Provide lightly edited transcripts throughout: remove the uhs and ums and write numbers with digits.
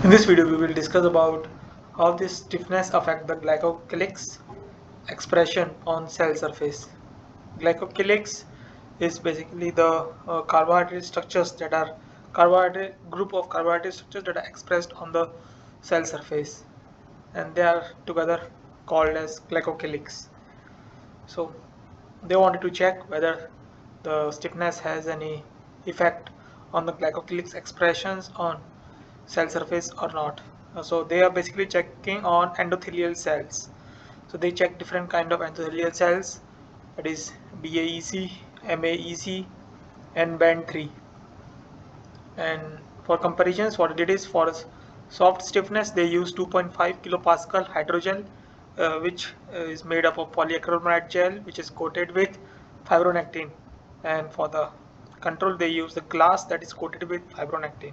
In this video, we will discuss about how this stiffness affects the glycocalyx expression on cell surface. Glycocalyx is basically the carbohydrate structures that are carbohydrate group of carbohydrate structures that are expressed on the cell surface, and they are together called as glycocalyx. So they wanted to check whether the stiffness has any effect on the glycocalyx expressions on cell surface or not. So they are basically checking on endothelial cells. So they check different kind of endothelial cells, that is BAEC, MAEC, and band 3. And for comparisons, what it is for soft stiffness, they use 2.5 kilopascal hydrogel, which is made up of polyacrylamide gel, which is coated with fibronectin. And for the control, they use the glass that is coated with fibronectin.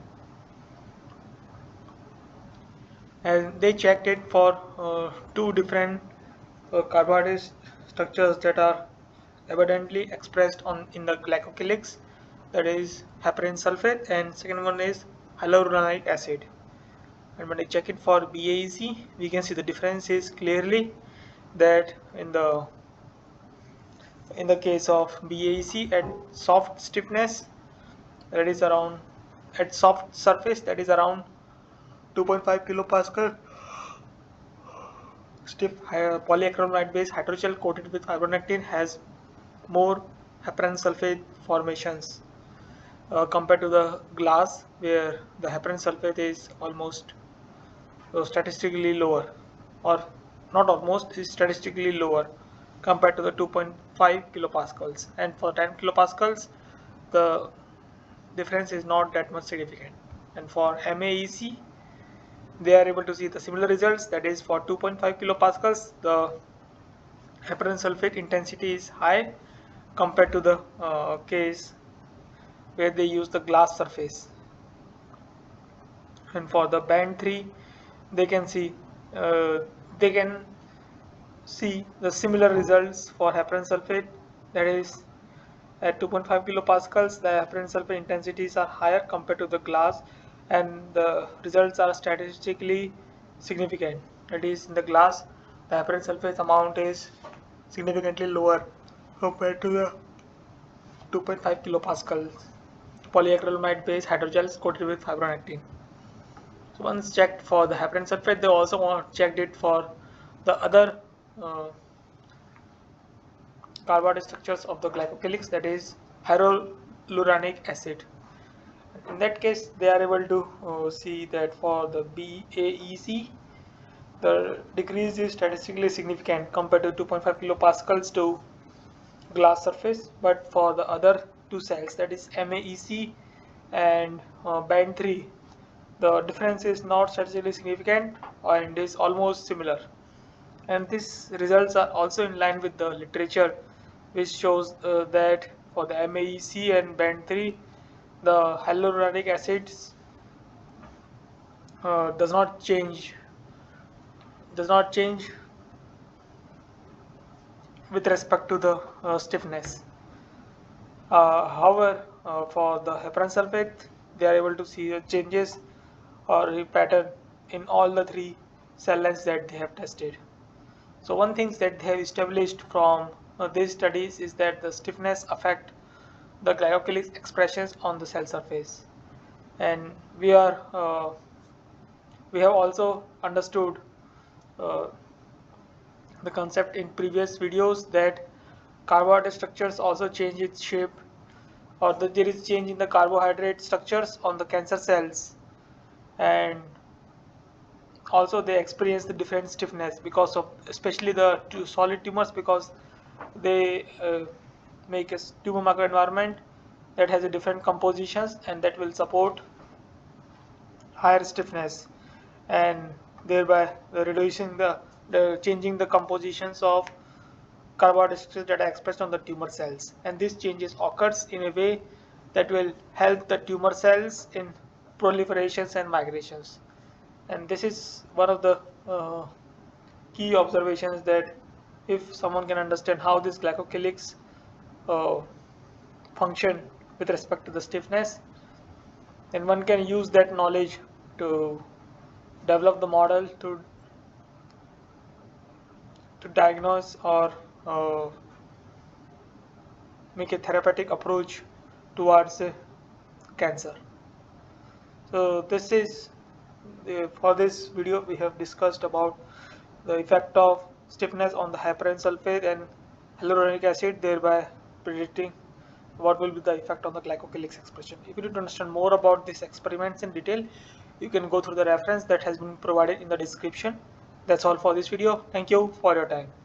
And they checked it for two different carbohydrate structures that are evidently expressed on in the glycocalyx, that is heparin sulfate, and second one is hyaluronic acid. And when I check it for BAEC, we can see the difference is clearly that in the case of BAEC at soft stiffness, that is around at soft surface, that is around 2.5 kilopascal, stiff polyacrylamide based hydrogel coated with fibronectin has more heparin sulfate formations compared to the glass, where the heparin sulfate is almost statistically lower, or not almost, is statistically lower compared to the 2.5 kilopascals, and for 10 kilopascals the difference is not that much significant. And for MAEC, they are able to see the similar results, that is for 2.5 kilopascals the heparin sulfate intensity is high compared to the case where they use the glass surface. And for the band 3, they can see uh, they can see the similar results for heparin sulfate, that is at 2.5 kilopascals the heparin sulfate intensities are higher compared to the glass, and the results are statistically significant. That is, in the glass the heparin sulfate amount is significantly lower compared to the 2.5 kilopascals polyacrylamide based hydrogels coated with fibronectin. So once checked for the heparin sulfate, they also checked it for the other uh, carbohydrate structures of the glycocalyx, that is hyaluronic acid. In that case, they are able to see that for the BAEC, the decrease is statistically significant compared to 2.5 kilopascals to glass surface, but for the other two cells, that is MAEC and band 3, the difference is not statistically significant and is almost similar. And these results are also in line with the literature, which shows that for the MAEC and band 3, the hyaluronic acids does not change with respect to the stiffness. However, for the heparin sulfate, they are able to see the changes or a pattern in all the three cell lines that they have tested. So one thing that they have established from these studies is that the stiffness affect the glycocalyx expressions on the cell surface, and we have also understood uh, the concept in previous videos that carbohydrate structures also change its shape, or that there is change in the carbohydrate structures on the cancer cells, and also they experience the different stiffness because of, especially the solid tumors, because they make a tumor microenvironment that has a different compositions and that will support higher stiffness, and thereby reducing the changing the compositions of carbohydrates that are expressed on the tumor cells. And this changes occurs in a way that will help the tumor cells in proliferations and migrations. And this is one of the key observations, that if someone can understand how this glycocalyx uh, function with respect to the stiffness, then one can use that knowledge to develop the model to diagnose or make a therapeutic approach towards cancer. So this is for this video we have discussed about the effect of stiffness on the heparin sulfate and hyaluronic acid, thereby predicting what will be the effect on the glycocalyx expression. If you need to understand more about these experiments in detail, you can go through the reference that has been provided in the description. That's all for this video. Thank you for your time.